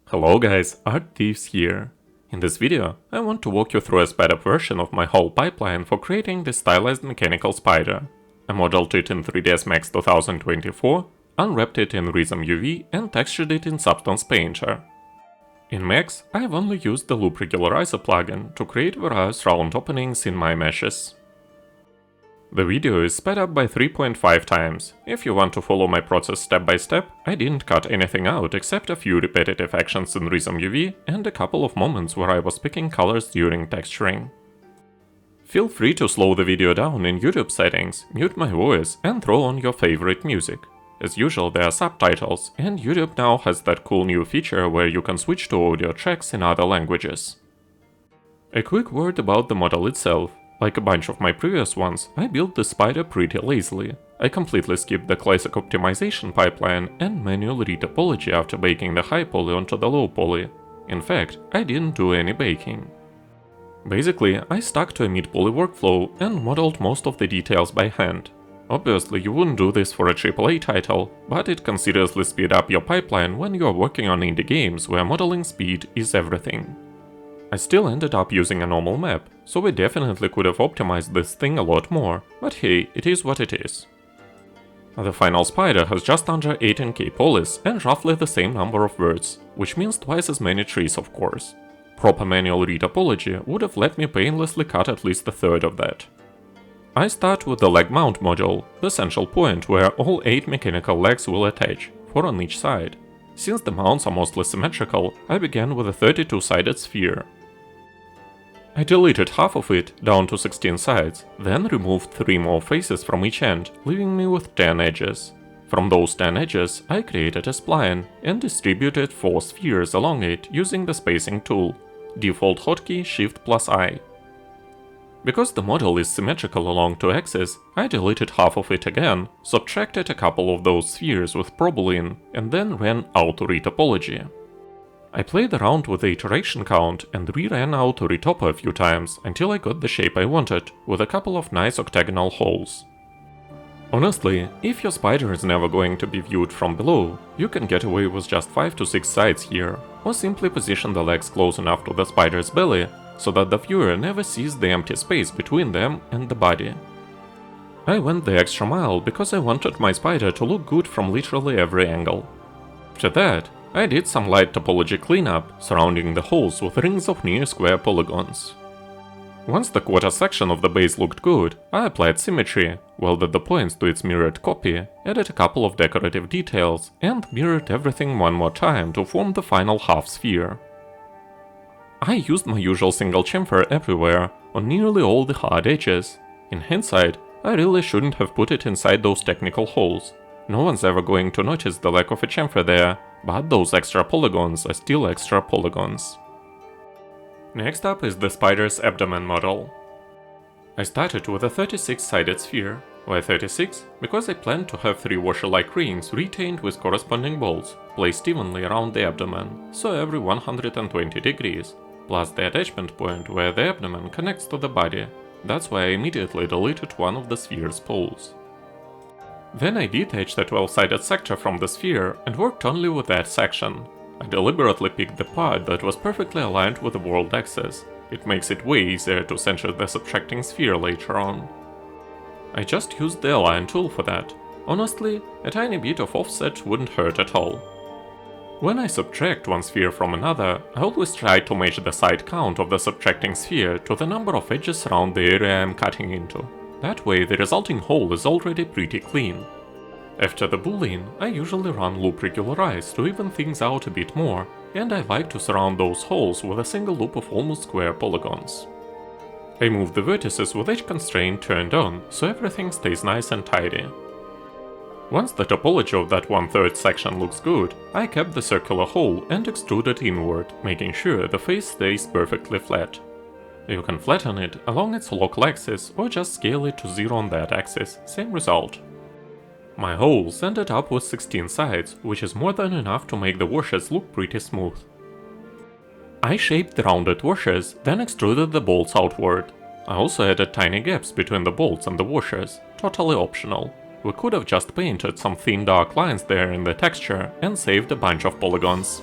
Hello guys, Art-Teeves here. In this video, I want to walk you through a sped up version of my whole pipeline for creating this stylized mechanical spider. I modeled it in 3ds Max 2024, unwrapped it in Rizom UV and textured it in Substance Painter. In Max, I've only used the Loop Regularizer plugin to create various round openings in my meshes. The video is sped up by 3.5 times. If you want to follow my process step by step, I didn't cut anything out except a few repetitive actions in Rizom UV and a couple of moments where I was picking colors during texturing. Feel free to slow the video down in YouTube settings, mute my voice and throw on your favorite music. As usual, there are subtitles, and YouTube now has that cool new feature where you can switch to audio tracks in other languages. A quick word about the model itself. Like a bunch of my previous ones, I built the spider pretty lazily. I completely skipped the classic optimization pipeline and manual retopology after baking the high poly onto the low poly. In fact, I didn't do any baking. Basically, I stuck to a mid-poly workflow and modeled most of the details by hand. Obviously, you wouldn't do this for a AAA title, but it can seriously speed up your pipeline when you are working on indie games where modeling speed is everything. I still ended up using a normal map, so we definitely could have optimized this thing a lot more, but hey, it is what it is. The final spider has just under 18k polys and roughly the same number of words, which means twice as many trees of course. Proper manual retopology would have let me painlessly cut at least a third of that. I start with the leg mount module, the central point where all 8 mechanical legs will attach, 4 on each side. Since the mounts are mostly symmetrical, I began with a 32-sided sphere. I deleted half of it, down to 16 sides, then removed 3 more faces from each end, leaving me with 10 edges. From those 10 edges, I created a spline and distributed 4 spheres along it using the spacing tool. Default hotkey Shift+I. Because the model is symmetrical along 2 axes, I deleted half of it again, subtracted a couple of those spheres with ProBoolean, and then ran auto retopology. I played around with the iteration count and reran auto retopo a few times until I got the shape I wanted, with a couple of nice octagonal holes. Honestly, if your spider is never going to be viewed from below, you can get away with just 5 to 6 sides here, or simply position the legs close enough to the spider's belly so that the viewer never sees the empty space between them and the body. I went the extra mile because I wanted my spider to look good from literally every angle. After that, I did some light topology cleanup, surrounding the holes with rings of near square polygons. Once the quarter section of the base looked good, I applied symmetry, welded the points to its mirrored copy, added a couple of decorative details, and mirrored everything one more time to form the final half sphere. I used my usual single chamfer everywhere, on nearly all the hard edges. In hindsight, I really shouldn't have put it inside those technical holes. No one's ever going to notice the lack of a chamfer there, but those extra polygons are still extra polygons. Next up is the spider's abdomen model. I started with a 36-sided sphere. Why 36? Because I planned to have 3 washer-like rings retained with corresponding bolts, placed evenly around the abdomen, so every 120 degrees, plus the attachment point where the abdomen connects to the body. That's why I immediately deleted one of the sphere's poles. Then I detached a 12-sided sector from the sphere and worked only with that section. I deliberately picked the part that was perfectly aligned with the world axis. It makes it way easier to center the subtracting sphere later on. I just used the align tool for that. Honestly, a tiny bit of offset wouldn't hurt at all. When I subtract one sphere from another, I always try to match the side count of the subtracting sphere to the number of edges around the area I'm cutting into. That way the resulting hole is already pretty clean. After the boolean, I usually run loop regularize to even things out a bit more, and I like to surround those holes with a single loop of almost square polygons. I move the vertices with edge constraint turned on, so everything stays nice and tidy. Once the topology of that 1/3 section looks good, I kept the circular hole and extruded inward, making sure the face stays perfectly flat. You can flatten it along its local axis or just scale it to 0 on that axis, same result. My holes ended up with 16 sides, which is more than enough to make the washers look pretty smooth. I shaped the rounded washers, then extruded the bolts outward. I also added tiny gaps between the bolts and the washers, totally optional. We could have just painted some thin dark lines there in the texture and saved a bunch of polygons.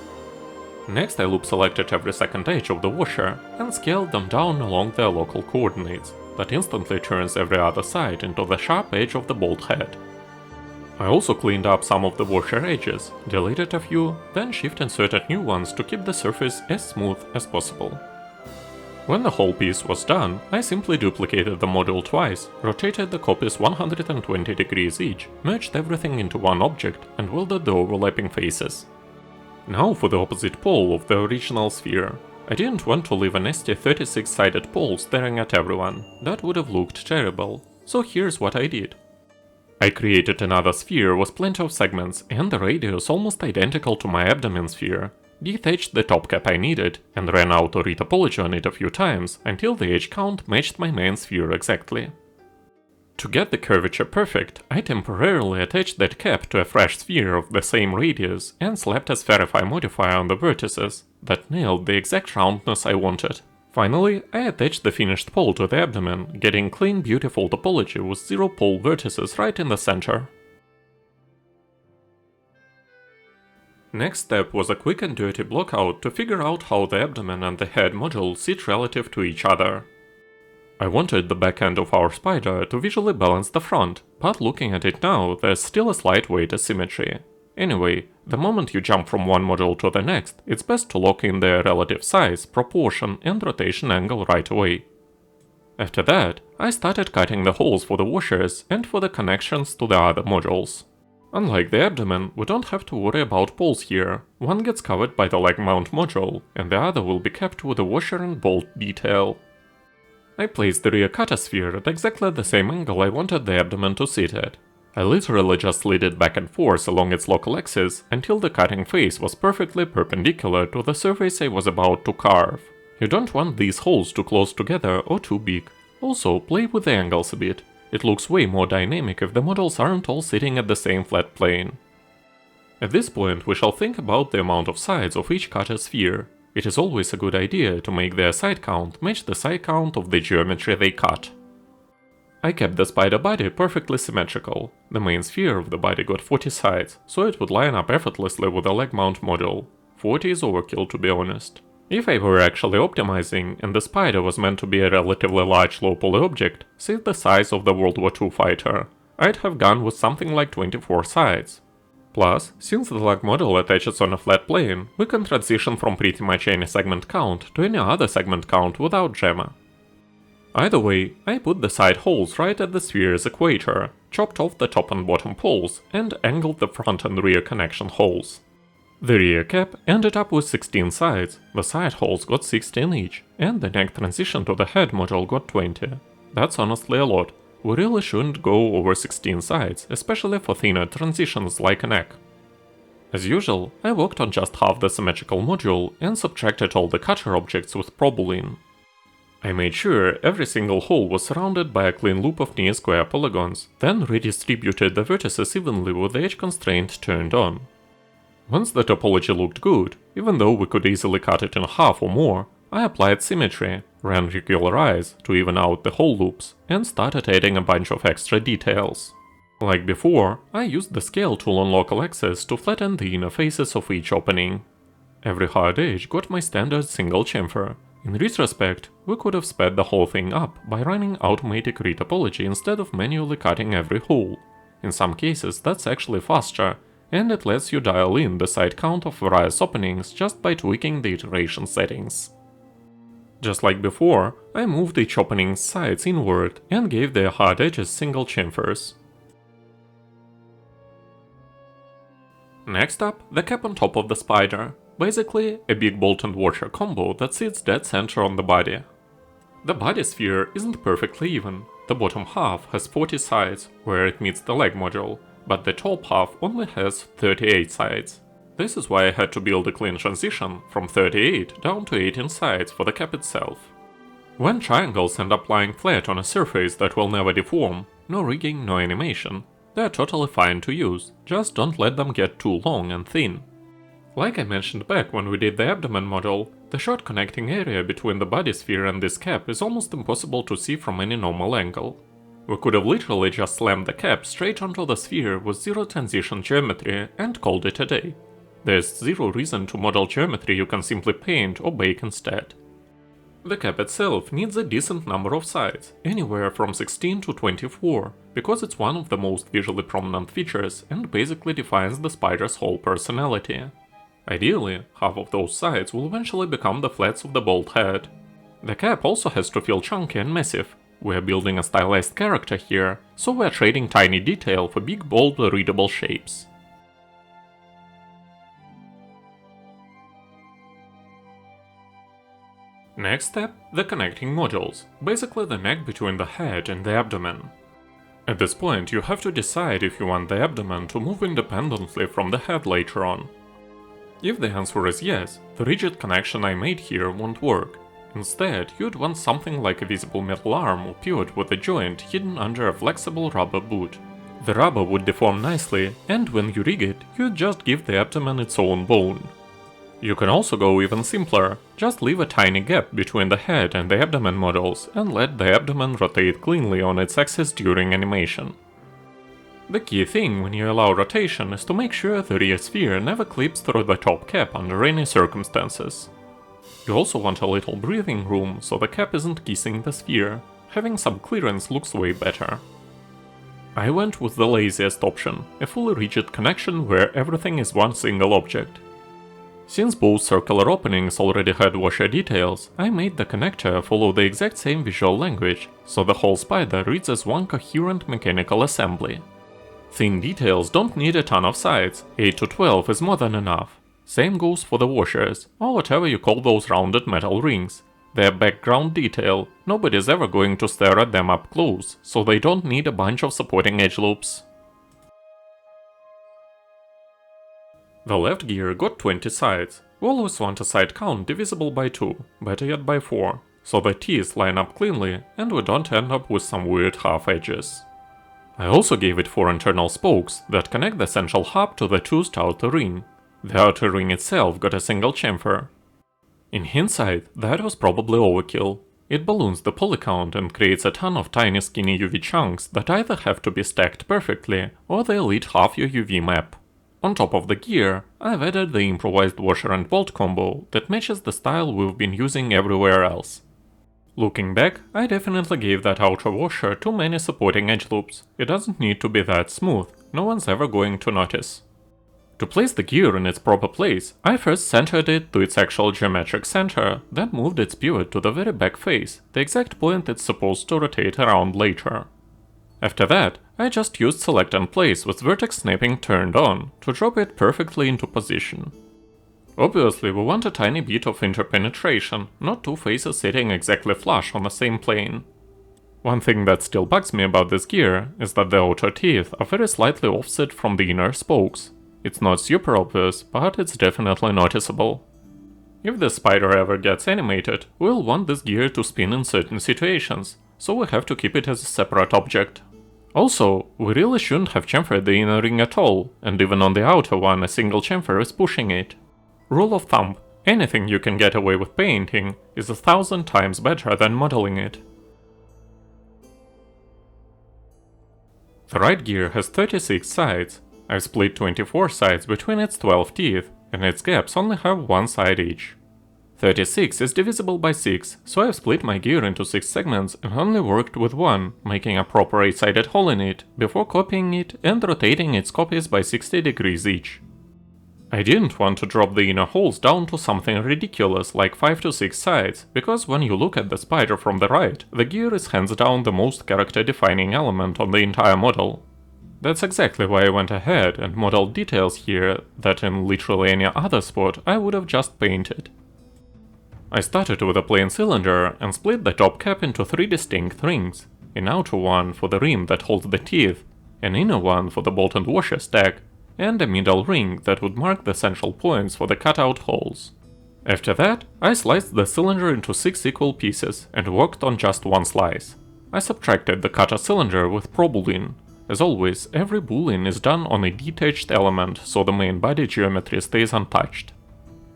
Next I loop selected every second edge of the washer and scaled them down along their local coordinates. That instantly turns every other side into the sharp edge of the bolt head. I also cleaned up some of the washer edges, deleted a few, then shift inserted new ones to keep the surface as smooth as possible. When the whole piece was done, I simply duplicated the module twice, rotated the copies 120 degrees each, merged everything into one object, and welded the overlapping faces. Now for the opposite pole of the original sphere. I didn't want to leave a nasty 36-sided pole staring at everyone, that would have looked terrible, so here's what I did. I created another sphere with plenty of segments and the radius almost identical to my abdomen sphere, detached the top cap I needed, and ran auto retopology on it a few times until the edge count matched my main sphere exactly. To get the curvature perfect, I temporarily attached that cap to a fresh sphere of the same radius and slapped a Spherify modifier on the vertices, that nailed the exact roundness I wanted. Finally, I attached the finished pole to the abdomen, getting clean beautiful topology with 0 pole vertices right in the center. Next step was a quick and dirty blockout to figure out how the abdomen and the head module sit relative to each other. I wanted the back end of our spider to visually balance the front, but looking at it now, there's still a slight weight asymmetry. Anyway, the moment you jump from one module to the next, it's best to lock in their relative size, proportion and rotation angle right away. After that, I started cutting the holes for the washers and for the connections to the other modules. Unlike the abdomen, we don't have to worry about poles here. One gets covered by the leg mount module, and the other will be kept with the washer and bolt detail. I placed the rear cutter sphere at exactly the same angle I wanted the abdomen to sit at. I literally just slid it back and forth along its local axis until the cutting face was perfectly perpendicular to the surface I was about to carve. You don't want these holes too close together or too big. Also, play with the angles a bit. It looks way more dynamic if the models aren't all sitting at the same flat plane. At this point, we shall think about the amount of sides of each cutter sphere. It is always a good idea to make their side count match the side count of the geometry they cut. I kept the spider body perfectly symmetrical. The main sphere of the body got 40 sides, so it would line up effortlessly with the leg mount module. 40 is overkill, to be honest. If I were actually optimizing, and the spider was meant to be a relatively large low-poly object, say the size of the World War II fighter, I'd have gone with something like 24 sides. Plus, since the leg model attaches on a flat plane, we can transition from pretty much any segment count to any other segment count without JAMA. Either way, I put the side holes right at the sphere's equator, chopped off the top and bottom poles, and angled the front and rear connection holes. The rear cap ended up with 16 sides, the side holes got 16 each, and the neck transition to the head module got 20. That's honestly a lot. We really shouldn't go over 16 sides, especially for thinner transitions like a neck. As usual, I worked on just half the symmetrical module and subtracted all the cutter objects with Proboolean. I made sure every single hole was surrounded by a clean loop of near square polygons, then redistributed the vertices evenly with the edge constraint turned on. Once the topology looked good, even though we could easily cut it in half or more, I applied symmetry, ran regularize to even out the hole loops, and started adding a bunch of extra details. Like before, I used the scale tool on local axis to flatten the inner faces of each opening. Every hard edge got my standard single chamfer. In retrospect, we could have sped the whole thing up by running automatic retopology instead of manually cutting every hole. In some cases that's actually faster, and it lets you dial in the side count of various openings just by tweaking the iteration settings. Just like before, I moved each opening's sides inward and gave their hard edges single chamfers. Next up, the cap on top of the spider. Basically, a big bolt and washer combo that sits dead center on the body. The body sphere isn't perfectly even. The bottom half has 40 sides, where it meets the leg module, but the top half only has 38 sides. This is why I had to build a clean transition from 38 down to 18 sides for the cap itself. When triangles end up lying flat on a surface that will never deform, no rigging, no animation, they're totally fine to use, just don't let them get too long and thin. Like I mentioned back when we did the abdomen model, the short connecting area between the body sphere and this cap is almost impossible to see from any normal angle. We could have literally just slammed the cap straight onto the sphere with zero transition geometry and called it a day. There's zero reason to model geometry you can simply paint or bake instead. The cap itself needs a decent number of sides, anywhere from 16 to 24, because it's one of the most visually prominent features and basically defines the spider's whole personality. Ideally, half of those sides will eventually become the flats of the bolt head. The cap also has to feel chunky and massive. We're building a stylized character here, so we're trading tiny detail for big, bold, readable shapes. Next step, the connecting modules, basically the neck between the head and the abdomen. At this point, you have to decide if you want the abdomen to move independently from the head later on. If the answer is yes, the rigid connection I made here won't work. Instead, you'd want something like a visible metal arm or pivot with a joint hidden under a flexible rubber boot. The rubber would deform nicely, and when you rig it, you'd just give the abdomen its own bone. You can also go even simpler, just leave a tiny gap between the head and the abdomen models and let the abdomen rotate cleanly on its axis during animation. The key thing when you allow rotation is to make sure the rear sphere never clips through the top cap under any circumstances. You also want a little breathing room so the cap isn't kissing the sphere. Having some clearance looks way better. I went with the laziest option, a fully rigid connection where everything is one single object. Since both circular openings already had washer details, I made the connector follow the exact same visual language, so the whole spider reads as one coherent mechanical assembly. Thin details don't need a ton of sides, 8 to 12 is more than enough. Same goes for the washers, or whatever you call those rounded metal rings. They're background detail, nobody's ever going to stare at them up close, so they don't need a bunch of supporting edge loops. The left gear got 20 sides. We always want a side count divisible by 2, better yet by 4, so the teeth line up cleanly and we don't end up with some weird half edges. I also gave it 4 internal spokes that connect the central hub to the toothed outer ring. The outer ring itself got a single chamfer. In hindsight, that was probably overkill. It balloons the poly count and creates a ton of tiny skinny UV chunks that either have to be stacked perfectly or they'll eat half your UV map. On top of the gear, I've added the improvised washer and bolt combo that matches the style we've been using everywhere else. Looking back, I definitely gave that outer washer too many supporting edge loops. It doesn't need to be that smooth, no one's ever going to notice. To place the gear in its proper place, I first centered it to its actual geometric center, then moved its pivot to the very back face, the exact point it's supposed to rotate around later. After that, I just used select and place with vertex snapping turned on to drop it perfectly into position. Obviously, we want a tiny bit of interpenetration, not two faces sitting exactly flush on the same plane. One thing that still bugs me about this gear is that the outer teeth are very slightly offset from the inner spokes. It's not super obvious, but it's definitely noticeable. If the spider ever gets animated, we'll want this gear to spin in certain situations, so we have to keep it as a separate object. Also, we really shouldn't have chamfered the inner ring at all, and even on the outer one a single chamfer is pushing it. Rule of thumb, anything you can get away with painting is 1,000 times better than modeling it. The right gear has 36 sides. I've split 24 sides between its 12 teeth, and its gaps only have one side each. 36 is divisible by 6, so I've split my gear into 6 segments and only worked with one, making a proper 8-sided hole in it, before copying it and rotating its copies by 60 degrees each. I didn't want to drop the inner holes down to something ridiculous like 5 to 6 sides, because when you look at the spider from the right, the gear is hands down the most character-defining element on the entire model. That's exactly why I went ahead and modeled details here that in literally any other spot I would have just painted. I started with a plain cylinder and split the top cap into 3 distinct rings, an outer one for the rim that holds the teeth, an inner one for the bolt and washer stack, and a middle ring that would mark the central points for the cutout holes. After that, I sliced the cylinder into 6 equal pieces and worked on just one slice. I subtracted the cutter cylinder with Pro Boolean. As always, every boolean is done on a detached element so the main body geometry stays untouched.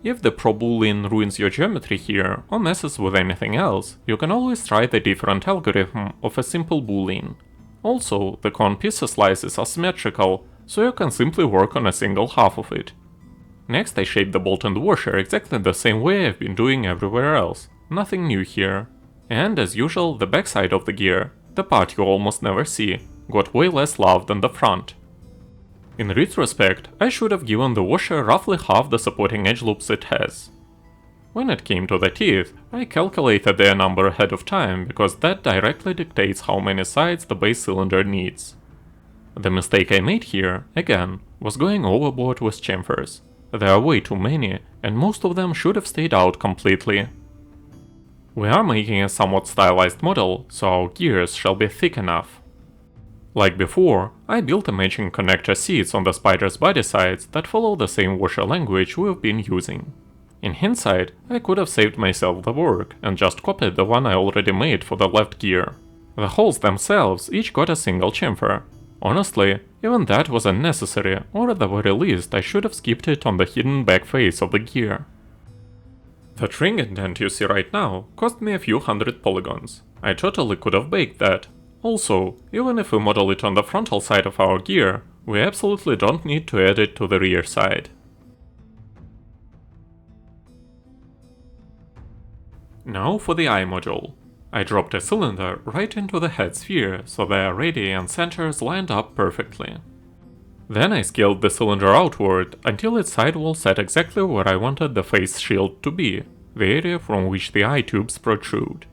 If the Pro Boolean ruins your geometry here or messes with anything else, you can always try the different algorithm of a simple boolean. Also, the cone pieces slices are symmetrical, so you can simply work on a single half of it. Next I shaped the bolt and washer exactly the same way I've been doing everywhere else, nothing new here. And as usual, the backside of the gear, the part you almost never see, got way less love than the front. In retrospect, I should have given the washer roughly half the supporting edge loops it has. When it came to the teeth, I calculated their number ahead of time because that directly dictates how many sides the base cylinder needs. The mistake I made here, again, was going overboard with chamfers. There are way too many, and most of them should have stayed out completely. We are making a somewhat stylized model, so our gears shall be thick enough. Like before, I built a matching connector seats on the spider's body sides that follow the same washer language we've been using. In hindsight, I could have saved myself the work and just copied the one I already made for the left gear. The holes themselves each got a single chamfer. Honestly, even that was unnecessary, or at the very least I should have skipped it on the hidden back face of the gear. The ring indent you see right now cost me a few hundred polygons. I totally could have baked that. Also, even if we model it on the frontal side of our gear, we absolutely don't need to add it to the rear side. Now for the eye module. I dropped a cylinder right into the head sphere so their radii and centers lined up perfectly. Then I scaled the cylinder outward until its sidewall sat exactly where I wanted the face shield to be, the area from which the eye tubes protrude.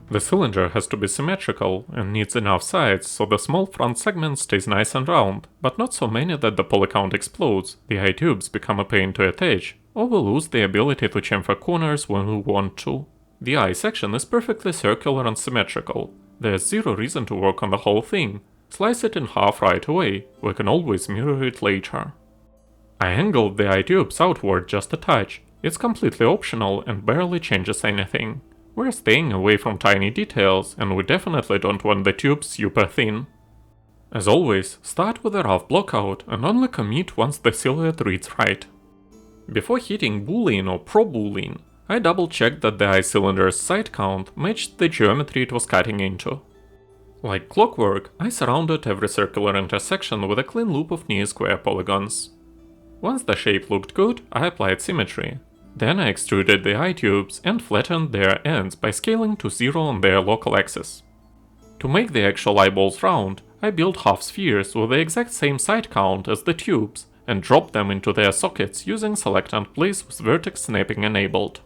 The cylinder has to be symmetrical and needs enough sides so the small front segment stays nice and round, but not so many that the poly count explodes, the eye tubes become a pain to attach, or we lose the ability to chamfer corners when we want to. The eye section is perfectly circular and symmetrical. There's zero reason to work on the whole thing. Slice it in half right away, we can always mirror it later. I angled the eye tubes outward just a touch. It's completely optional and barely changes anything. We're staying away from tiny details, and we definitely don't want the tubes super thin. As always, start with a rough blockout and only commit once the silhouette reads right. Before hitting boolean or pro-boolean, I double-checked that the eye cylinder's side count matched the geometry it was cutting into. Like clockwork, I surrounded every circular intersection with a clean loop of near square polygons. Once the shape looked good, I applied symmetry. Then I extruded the eye tubes and flattened their ends by scaling to 0 on their local axis. To make the actual eyeballs round, I built half spheres with the exact same side count as the tubes and dropped them into their sockets using select and place with vertex snapping enabled.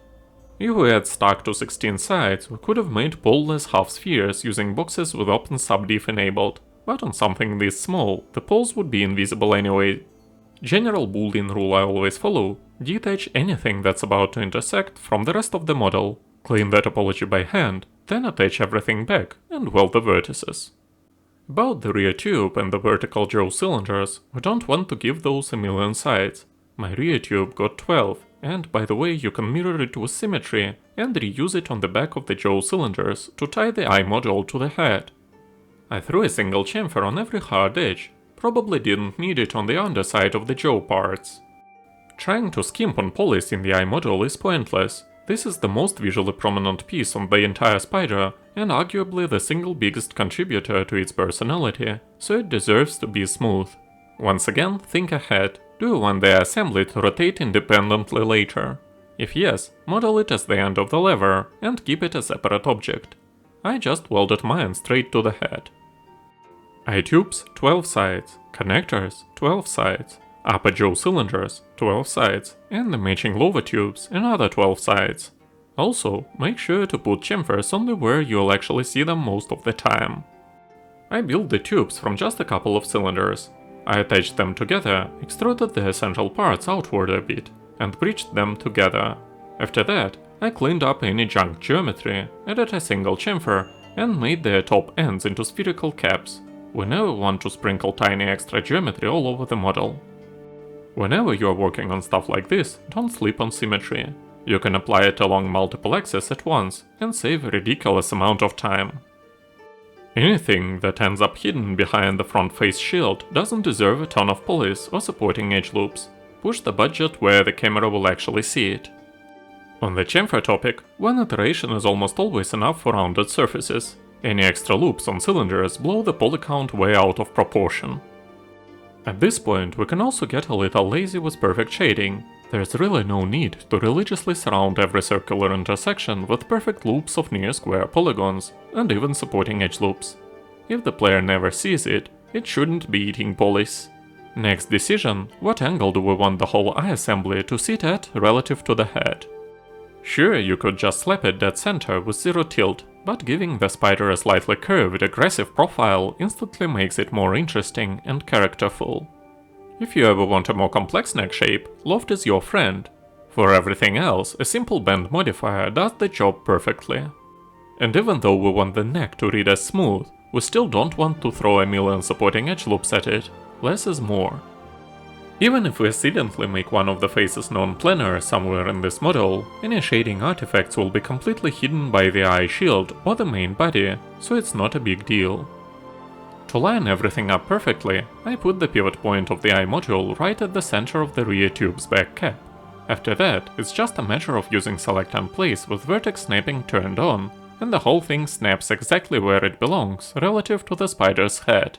If we had stuck to 16 sides, we could have made pole-less half spheres using boxes with open subdiff enabled, but on something this small, the poles would be invisible anyway. General boolean rule I always follow: detach anything that's about to intersect from the rest of the model, clean the topology by hand, then attach everything back and weld the vertices. About the rear tube and the vertical jaw cylinders, we don't want to give those a million sides. My rear tube got 12, and by the way you can mirror it with symmetry and reuse it on the back of the jaw cylinders to tie the eye module to the head. I threw a single chamfer on every hard edge, probably didn't need it on the underside of the jaw parts. Trying to skimp on polys in the eye module is pointless. This is the most visually prominent piece on the entire spider, and arguably the single biggest contributor to its personality, so it deserves to be smooth. Once again, think ahead. Do you want the assembly to rotate independently later? If yes, model it as the end of the lever and keep it a separate object. I just welded mine straight to the head. Eye tubes, 12 sides, connectors, 12 sides, upper jaw cylinders, 12 sides, and the matching lower tubes, another 12 sides. Also, make sure to put chamfers only where you'll actually see them most of the time. I built the tubes from just a couple of cylinders. I attached them together, extruded the essential parts outward a bit, and bridged them together. After that, I cleaned up any junk geometry, added a single chamfer, and made their top ends into spherical caps. We never want to sprinkle tiny extra geometry all over the model. Whenever you are working on stuff like this, don't sleep on symmetry. You can apply it along multiple axes at once and save a ridiculous amount of time. Anything that ends up hidden behind the front face shield doesn't deserve a ton of polys or supporting edge loops. Push the budget where the camera will actually see it. On the chamfer topic, one iteration is almost always enough for rounded surfaces. Any extra loops on cylinders blow the poly count way out of proportion. At this point, we can also get a little lazy with perfect shading. There's really no need to religiously surround every circular intersection with perfect loops of near square polygons, and even supporting edge loops. If the player never sees it, it shouldn't be eating polys. Next decision, what angle do we want the whole eye assembly to sit at relative to the head? Sure, you could just slap it dead center with zero tilt, but giving the spider a slightly curved, aggressive profile instantly makes it more interesting and characterful. If you ever want a more complex neck shape, loft is your friend. For everything else, a simple bend modifier does the job perfectly. And even though we want the neck to read as smooth, we still don't want to throw a million supporting edge loops at it. Less is more. Even if we accidentally make one of the faces non-planar somewhere in this model, any shading artifacts will be completely hidden by the eye shield or the main body, so it's not a big deal. To line everything up perfectly, I put the pivot point of the eye module right at the center of the rear tube's back cap. After that, it's just a matter of using select and place with vertex snapping turned on, and the whole thing snaps exactly where it belongs relative to the spider's head.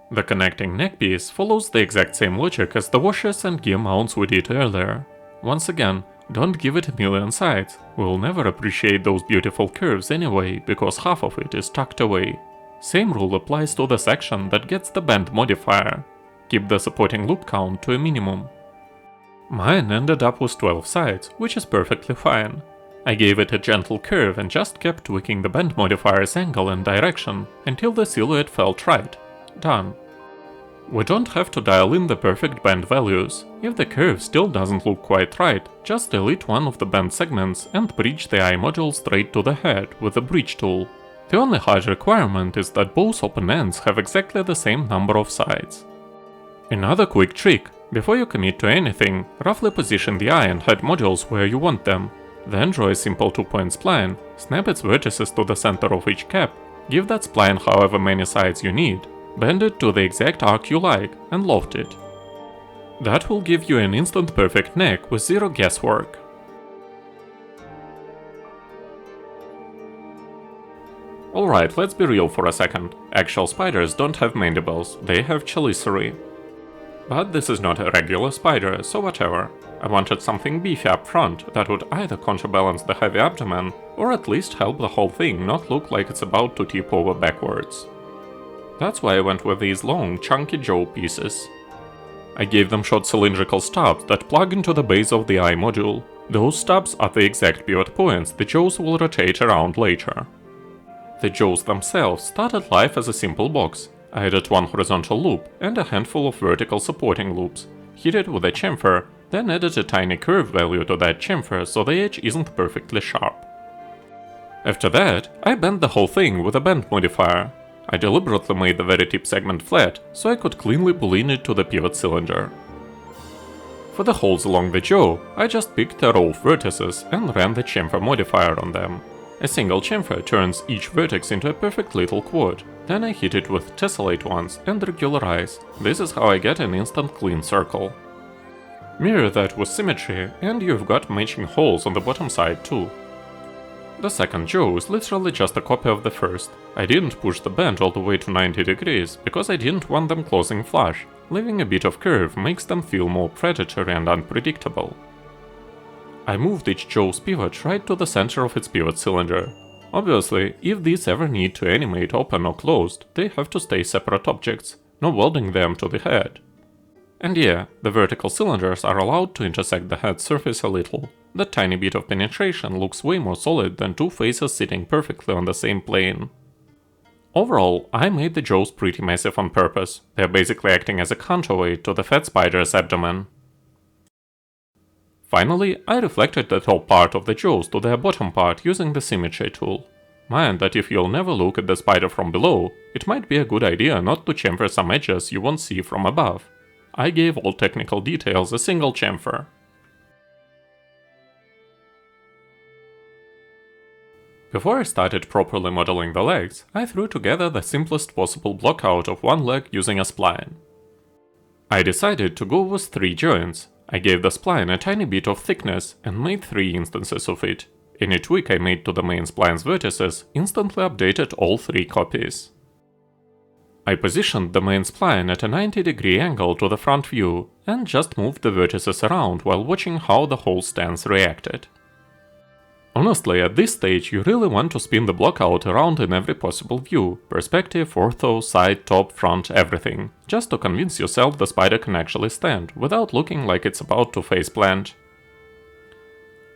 The connecting neck piece follows the exact same logic as the washers and gear mounts we did earlier. Once again, don't give it a million sides, we'll never appreciate those beautiful curves anyway, because half of it is tucked away. Same rule applies to the section that gets the bend modifier. Keep the supporting loop count to a minimum. Mine ended up with 12 sides, which is perfectly fine. I gave it a gentle curve and just kept tweaking the bend modifier's angle and direction until the silhouette felt right. Done. We don't have to dial in the perfect bend values. If the curve still doesn't look quite right, just delete one of the bend segments and bridge the eye module straight to the head with the bridge tool. The only hard requirement is that both open ends have exactly the same number of sides. Another quick trick: before you commit to anything, roughly position the eye and head modules where you want them. Then draw a simple 2-point spline, snap its vertices to the center of each cap, give that spline however many sides you need, bend it to the exact arc you like, and loft it. That will give you an instant perfect neck with zero guesswork. Alright, let's be real for a second. Actual spiders don't have mandibles, they have chelicerae. But this is not a regular spider, so whatever. I wanted something beefy up front that would either counterbalance the heavy abdomen, or at least help the whole thing not look like it's about to tip over backwards. That's why I went with these long, chunky jaw pieces. I gave them short cylindrical stubs that plug into the base of the eye module. Those stubs are the exact pivot points the jaws will rotate around later. The jaws themselves started life as a simple box. I added one horizontal loop and a handful of vertical supporting loops, hit it with a chamfer, then added a tiny curve value to that chamfer so the edge isn't perfectly sharp. After that, I bent the whole thing with a bend modifier. I deliberately made the very tip segment flat, so I could cleanly boolean it to the pivot cylinder. For the holes along the jaw, I just picked a row of vertices and ran the chamfer modifier on them. A single chamfer turns each vertex into a perfect little quad, then I hit it with tessellate ones and regularize. This is how I get an instant clean circle. Mirror that with symmetry, and you've got matching holes on the bottom side too. The second jaw is literally just a copy of the first. I didn't push the bend all the way to 90 degrees, because I didn't want them closing flush. Leaving a bit of curve makes them feel more predatory and unpredictable. I moved each jaw's pivot right to the center of its pivot cylinder. Obviously, if these ever need to animate open or closed, they have to stay separate objects, no welding them to the head. And yeah, the vertical cylinders are allowed to intersect the head surface a little. That tiny bit of penetration looks way more solid than two faces sitting perfectly on the same plane. Overall, I made the jaws pretty massive on purpose. They're basically acting as a counterweight to the fat spider's abdomen. Finally, I reflected the top part of the jaws to their bottom part using the symmetry tool. Mind that if you'll never look at the spider from below, it might be a good idea not to chamfer some edges you won't see from above. I gave all technical details a single chamfer. Before I started properly modeling the legs, I threw together the simplest possible blockout of one leg using a spline. I decided to go with 3 joints. I gave the spline a tiny bit of thickness and made 3 instances of it. Any tweak I made to the main spline's vertices instantly updated all 3 copies. I positioned the main spline at a 90-degree angle to the front view and just moved the vertices around while watching how the whole stance reacted. Honestly, at this stage you really want to spin the blockout around in every possible view, perspective, ortho, side, top, front, everything, just to convince yourself the spider can actually stand, without looking like it's about to face plant.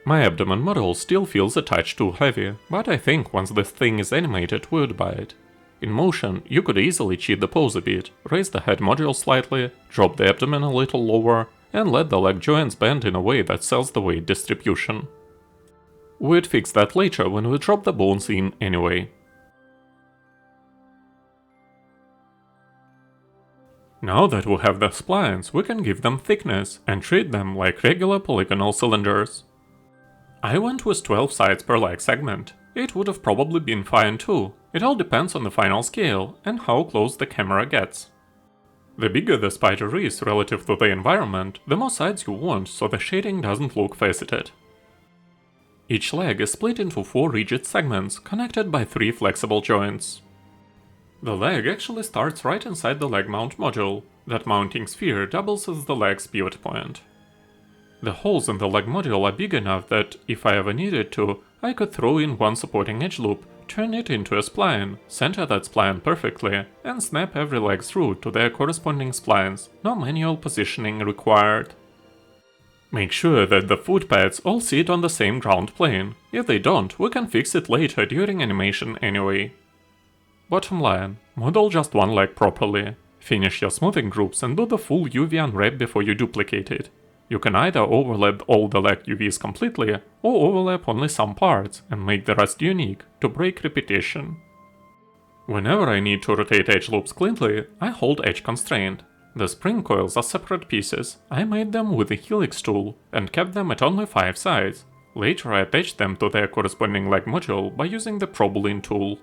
My abdomen model still feels a touch too heavy, but I think once this thing is animated we would buy it. In motion, you could easily cheat the pose a bit, raise the head module slightly, drop the abdomen a little lower, and let the leg joints bend in a way that sells the weight distribution. We'd fix that later when we drop the bones in anyway. Now that we have the splines, we can give them thickness and treat them like regular polygonal cylinders. I went with 12 sides per leg segment. It would have probably been fine too. It all depends on the final scale and how close the camera gets. The bigger the spider is relative to the environment, the more sides you want so the shading doesn't look faceted. Each leg is split into 4 rigid segments, connected by 3 flexible joints. The leg actually starts right inside the leg mount module. That mounting sphere doubles as the leg's pivot point. The holes in the leg module are big enough that, if I ever needed to, I could throw in one supporting edge loop, turn it into a spline, center that spline perfectly, and snap every leg through to their corresponding splines, no manual positioning required. Make sure that the foot pads all sit on the same ground plane. If they don't, we can fix it later during animation anyway. Bottom line, model just one leg properly. Finish your smoothing groups and do the full UV unwrap before you duplicate it. You can either overlap all the leg UVs completely, or overlap only some parts and make the rest unique, to break repetition. Whenever I need to rotate edge loops cleanly, I hold edge constraint. The spring coils are separate pieces. I made them with the helix tool and kept them at only 5 sides. Later I attached them to their corresponding leg module by using the ProBoolean tool.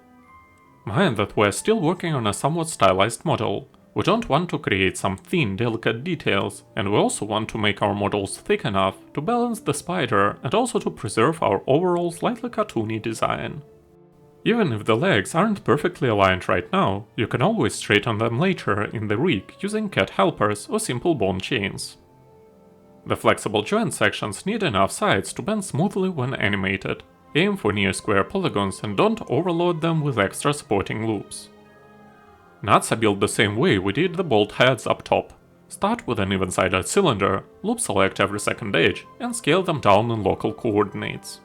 Mind that we're still working on a somewhat stylized model. We don't want to create some thin, delicate details, and we also want to make our models thick enough to balance the spider and also to preserve our overall slightly cartoony design. Even if the legs aren't perfectly aligned right now, you can always straighten them later in the rig using cat helpers or simple bone chains. The flexible joint sections need enough sides to bend smoothly when animated. Aim for near square polygons and don't overload them with extra supporting loops. Nuts are built the same way we did the bolt heads up top. Start with an even-sided cylinder, loop select every second edge, and scale them down in local coordinates.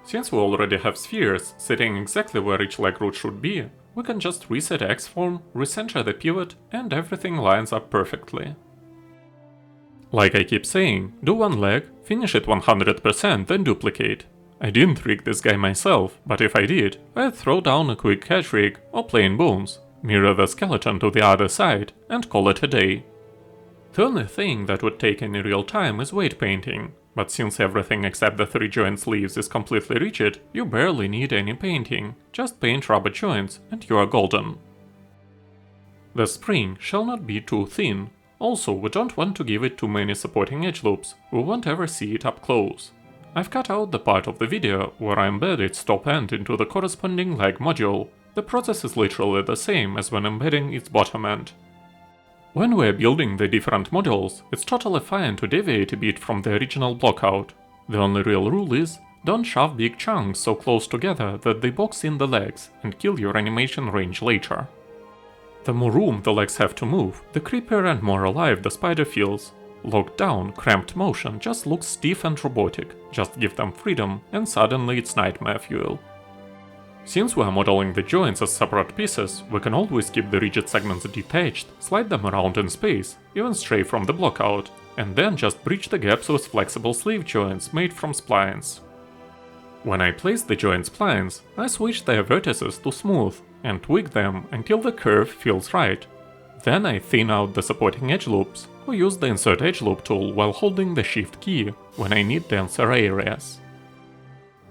Since we already have spheres sitting exactly where each leg root should be, we can just reset X-form, recenter the pivot, and everything lines up perfectly. Like I keep saying, do one leg, finish it 100%, then duplicate. I didn't rig this guy myself, but if I did, I'd throw down a quick catch rig or plain bones, mirror the skeleton to the other side, and call it a day. The only thing that would take any real time is weight painting. But since everything except the 3 joint sleeves is completely rigid, you barely need any painting, just paint rubber joints and you are golden. The spring shall not be too thin. Also, we don't want to give it too many supporting edge loops, we won't ever see it up close. I've cut out the part of the video where I embed its top end into the corresponding leg module. The process is literally the same as when embedding its bottom end. When we're building the different modules, it's totally fine to deviate a bit from the original blockout. The only real rule is, don't shove big chunks so close together that they box in the legs and kill your animation range later. The more room the legs have to move, the creepier and more alive the spider feels. Locked down, cramped motion just looks stiff and robotic, just give them freedom and suddenly it's nightmare fuel. Since we are modeling the joints as separate pieces, we can always keep the rigid segments detached, slide them around in space, even stray from the blockout, and then just bridge the gaps with flexible sleeve joints made from splines. When I place the joint splines, I switch their vertices to smooth and tweak them until the curve feels right. Then I thin out the supporting edge loops, or use the Insert Edge Loop tool while holding the Shift key when I need denser areas.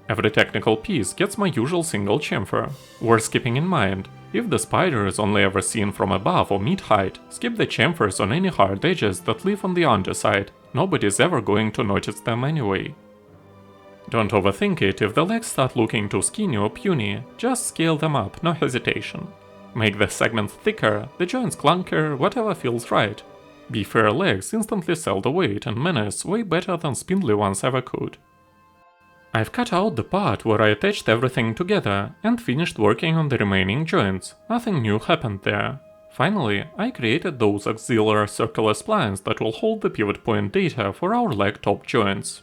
Every technical piece gets my usual single chamfer. Worth keeping in mind, if the spider is only ever seen from above or mid-height, skip the chamfers on any hard edges that live on the underside, nobody's ever going to notice them anyway. Don't overthink it if the legs start looking too skinny or puny, just scale them up, no hesitation. Make the segments thicker, the joints clunkier, whatever feels right. Beefier legs instantly sell the weight and menace way better than spindly ones ever could. I've cut out the part where I attached everything together and finished working on the remaining joints. Nothing new happened there. Finally, I created those auxiliary circular splines that will hold the pivot point data for our leg top joints.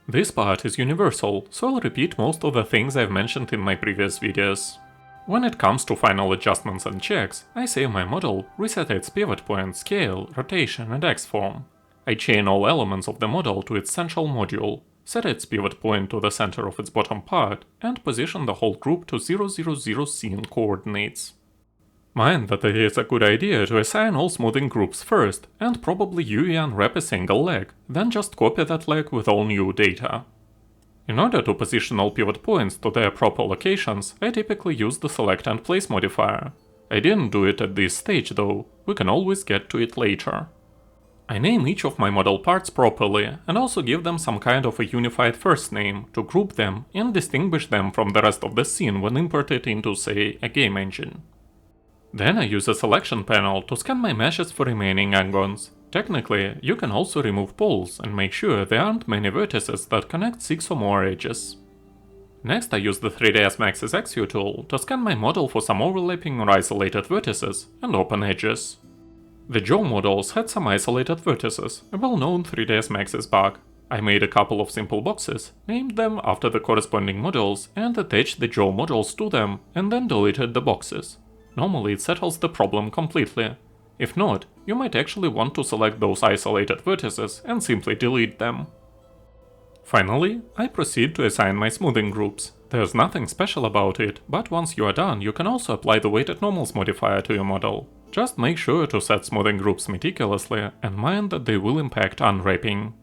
This part is universal, so I'll repeat most of the things I've mentioned in my previous videos. When it comes to final adjustments and checks, I save my model, reset its pivot point, scale, rotation and X-form. I chain all elements of the model to its central module, set its pivot point to the center of its bottom part, and position the whole group to 000 scene coordinates. Mind that it is a good idea to assign all smoothing groups first, and probably UV unwrap a single leg, then just copy that leg with all new data. In order to position all pivot points to their proper locations, I typically use the select and place modifier. I didn't do it at this stage though, we can always get to it later. I name each of my model parts properly, and also give them some kind of a unified first name to group them and distinguish them from the rest of the scene when imported into, say, a game engine. Then I use a selection panel to scan my meshes for remaining angons. Technically, you can also remove poles and make sure there aren't many vertices that connect 6 or more edges. Next I use the 3ds Max's Exio tool to scan my model for some overlapping or isolated vertices and open edges. The jaw models had some isolated vertices, a well-known 3ds Max's bug. I made a couple of simple boxes, named them after the corresponding models and attached the jaw models to them, and then deleted the boxes. Normally it settles the problem completely. If not, you might actually want to select those isolated vertices and simply delete them. Finally, I proceed to assign my smoothing groups. There's nothing special about it, but once you are done, you can also apply the weighted normals modifier to your model. Just make sure to set smoothing groups meticulously and mind that they will impact unwrapping.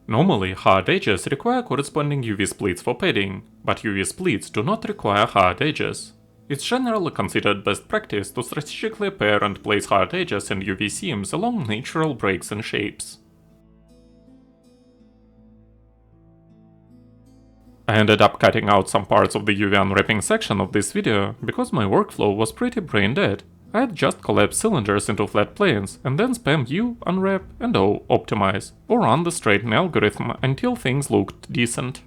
Normally, hard edges require corresponding UV splits for padding, but UV splits do not require hard edges. It's generally considered best practice to strategically pair and place hard edges and UV seams along natural breaks and shapes. I ended up cutting out some parts of the UV unwrapping section of this video because my workflow was pretty brain dead. I'd just collapse cylinders into flat planes and then spam U, unwrap, and O, optimize, or run the straighten algorithm until things looked decent.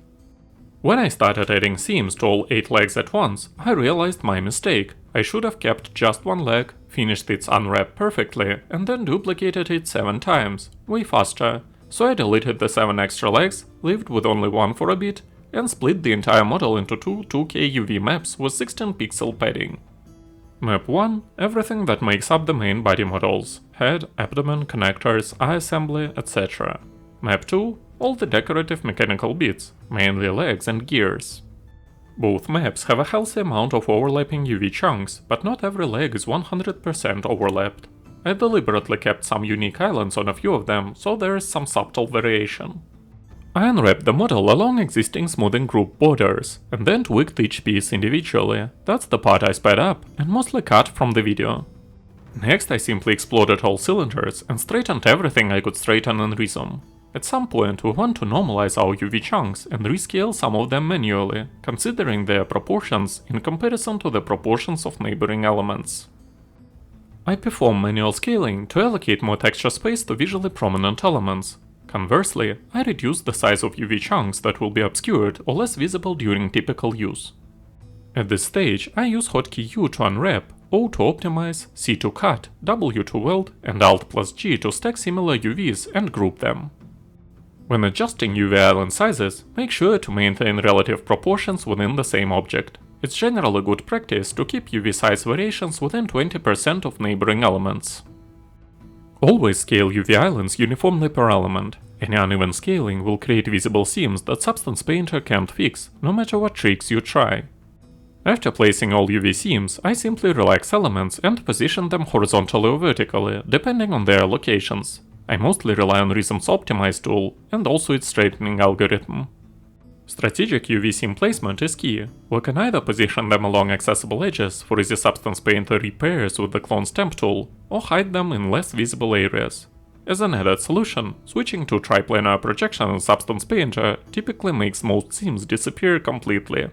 When I started adding seams to all 8 legs at once, I realized my mistake. I should have kept just one leg, finished its unwrap perfectly, and then duplicated it 7 times, way faster. So I deleted the 7 extra legs, lived with only one for a bit, and split the entire model into two 2K UV maps with 16 pixel padding. Map 1 – everything that makes up the main body models, head, abdomen, connectors, eye assembly, etc. Map 2 – all the decorative mechanical bits, mainly legs and gears. Both maps have a healthy amount of overlapping UV chunks, but not every leg is 100% overlapped. I deliberately kept some unique islands on a few of them, so there is some subtle variation. I unwrapped the model along existing smoothing group borders, and then tweaked each piece individually. That's the part I sped up, and mostly cut from the video. Next I simply exploded all cylinders and straightened everything I could straighten in Rizom. At some point we want to normalize our UV chunks and rescale some of them manually, considering their proportions in comparison to the proportions of neighboring elements. I perform manual scaling to allocate more texture space to visually prominent elements. Conversely, I reduce the size of UV chunks that will be obscured or less visible during typical use. At this stage, I use hotkey U to unwrap, O to optimize, C to cut, W to weld, and Alt+G to stack similar UVs and group them. When adjusting UV island sizes, make sure to maintain relative proportions within the same object. It's generally good practice to keep UV size variations within 20% of neighboring elements. Always scale UV islands uniformly per element. Any uneven scaling will create visible seams that Substance Painter can't fix, no matter what tricks you try. After placing all UV seams, I simply relax elements and position them horizontally or vertically, depending on their locations. I mostly rely on Rizom's Optimize tool, and also its straightening algorithm. Strategic UV seam placement is key. We can either position them along accessible edges for easy Substance Painter repairs with the Clone Stamp tool, or hide them in less visible areas. As an added solution, switching to triplanar projection in Substance Painter typically makes most seams disappear completely.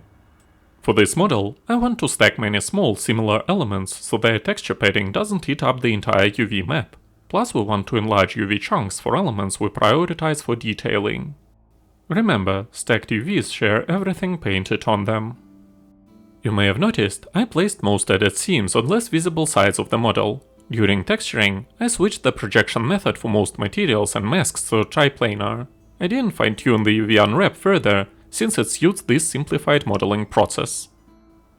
For this model, I want to stack many small similar elements so their texture padding doesn't eat up the entire UV map. Plus we want to enlarge UV chunks for elements we prioritize for detailing. Remember, stacked UVs share everything painted on them. You may have noticed I placed most added seams on less visible sides of the model. During texturing, I switched the projection method for most materials and masks to triplanar. I didn't fine-tune the UV unwrap further, since it suits this simplified modeling process.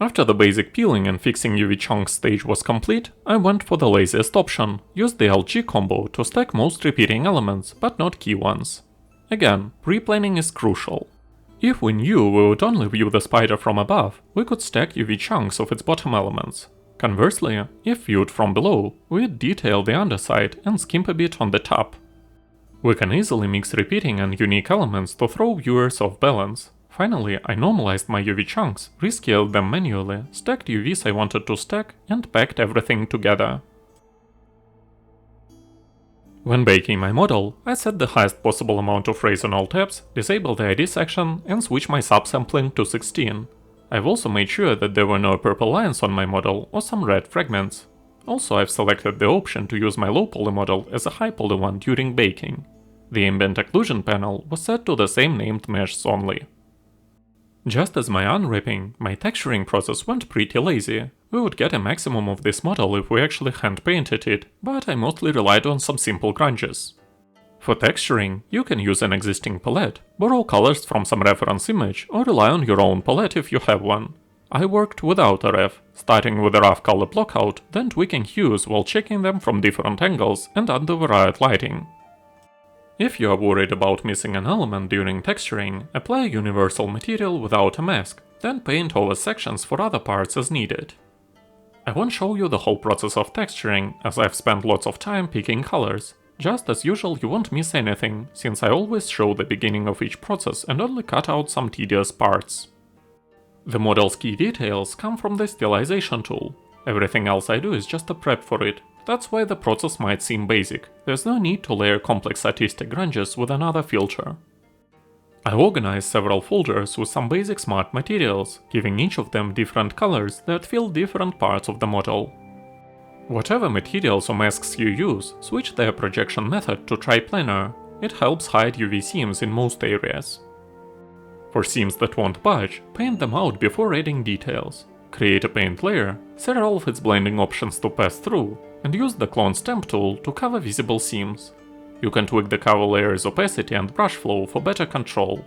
After the basic peeling and fixing UV chunks stage was complete, I went for the laziest option, used the LG combo to stack most repeating elements, but not key ones. Again, pre-planning is crucial. If we knew we would only view the spider from above, we could stack UV chunks of its bottom elements. Conversely, if viewed from below, we'd detail the underside and skimp a bit on the top. We can easily mix repeating and unique elements to throw viewers off balance. Finally, I normalized my UV chunks, rescaled them manually, stacked UVs I wanted to stack, and packed everything together. When baking my model, I set the highest possible amount of rays on all tabs, disabled the ID section, and switched my subsampling to 16. I've also made sure that there were no purple lines on my model or some red fragments. Also, I've selected the option to use my low poly model as a high poly one during baking. The ambient occlusion panel was set to the same named meshes only. Just as my unwrapping, my texturing process went pretty lazy. We would get a maximum of this model if we actually hand painted it, but I mostly relied on some simple grunges. For texturing, you can use an existing palette, borrow colors from some reference image, or rely on your own palette if you have one. I worked without a ref, starting with a rough color blockout, then tweaking hues while checking them from different angles and under the right lighting. If you are worried about missing an element during texturing, apply a universal material without a mask, then paint over sections for other parts as needed. I won't show you the whole process of texturing, as I've spent lots of time picking colors. Just as usual, you won't miss anything, since I always show the beginning of each process and only cut out some tedious parts. The model's key details come from the stylization tool. Everything else I do is just a prep for it. That's why the process might seem basic. There's no need to layer complex artistic grunges with another filter. I organized several folders with some basic smart materials, giving each of them different colors that fill different parts of the model. Whatever materials or masks you use, switch their projection method to triplanar. It helps hide UV seams in most areas. For seams that won't budge, paint them out before adding details. Create a paint layer, set all of its blending options to pass through, and use the clone stamp tool to cover visible seams. You can tweak the cover layer's opacity and brush flow for better control.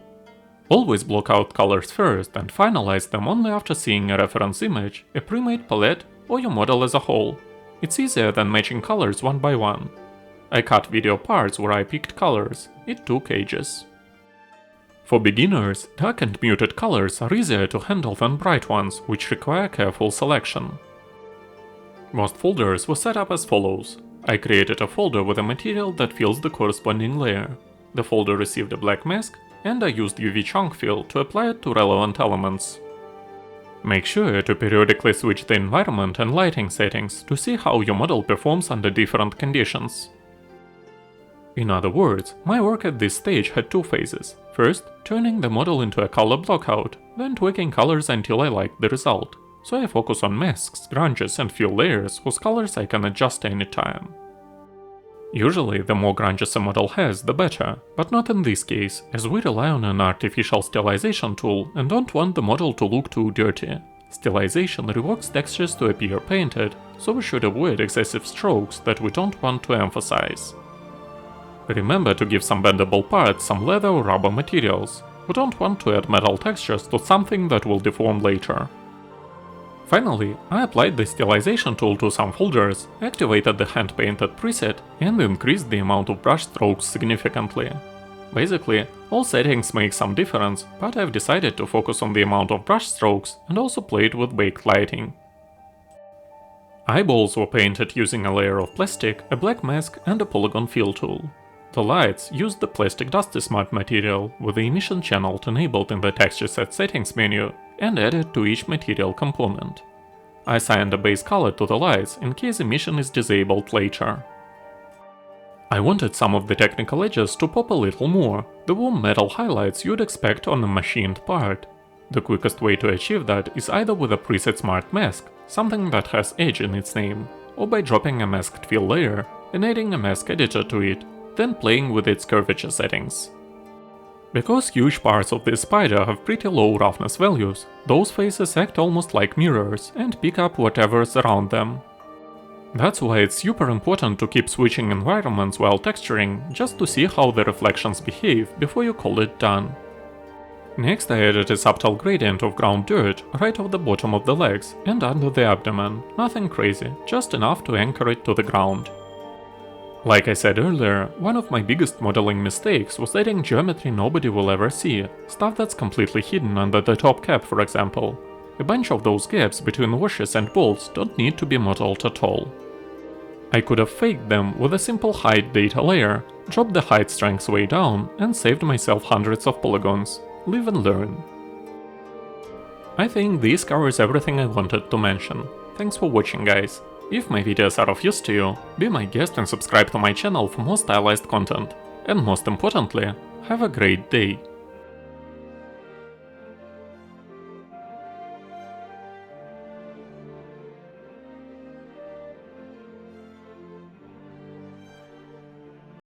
Always block out colors first and finalize them only after seeing a reference image, a pre-made palette, or your model as a whole. It's easier than matching colors one by one. I cut video parts where I picked colors. It took ages. For beginners, dark and muted colors are easier to handle than bright ones, which require careful selection. Most folders were set up as follows. I created a folder with a material that fills the corresponding layer. The folder received a black mask, and I used UV chunk fill to apply it to relevant elements. Make sure to periodically switch the environment and lighting settings to see how your model performs under different conditions. In other words, my work at this stage had two phases. First, turning the model into a color blockout, then tweaking colors until I liked the result. So I focus on masks, grunges and fill layers whose colors I can adjust anytime. Usually the more grunges a model has, the better, but not in this case, as we rely on an artificial stylization tool and don't want the model to look too dirty. Stylization reworks textures to appear painted, so we should avoid excessive strokes that we don't want to emphasize. Remember to give some bendable parts some leather or rubber materials. We don't want to add metal textures to something that will deform later. Finally, I applied the stylization tool to some folders, activated the hand-painted preset, and increased the amount of brush strokes significantly. Basically, all settings make some difference, but I've decided to focus on the amount of brush strokes and also played with baked lighting. Eyeballs were painted using a layer of plastic, a black mask, and a polygon fill tool. The lights used the plastic dusty smart material with the emission channel enabled in the texture set settings menu and added to each material component. I assigned a base color to the lights in case emission is disabled later. I wanted some of the technical edges to pop a little more, the warm metal highlights you'd expect on a machined part. The quickest way to achieve that is either with a preset smart mask, something that has edge in its name, or by dropping a masked fill layer and adding a mask editor to it, then playing with its curvature settings. Because huge parts of this spider have pretty low roughness values, those faces act almost like mirrors and pick up whatever's around them. That's why it's super important to keep switching environments while texturing, just to see how the reflections behave before you call it done. Next I added a subtle gradient of ground dirt right off the bottom of the legs and under the abdomen, nothing crazy, just enough to anchor it to the ground. Like I said earlier, one of my biggest modeling mistakes was adding geometry nobody will ever see, stuff that's completely hidden under the top cap for example. A bunch of those gaps between washes and bolts don't need to be modeled at all. I could have faked them with a simple height data layer, dropped the height strength way down and saved myself hundreds of polygons. Live and learn. I think this covers everything I wanted to mention. Thanks for watching, guys. If my videos are of use to you, be my guest and subscribe to my channel for more stylized content. And most importantly, have a great day.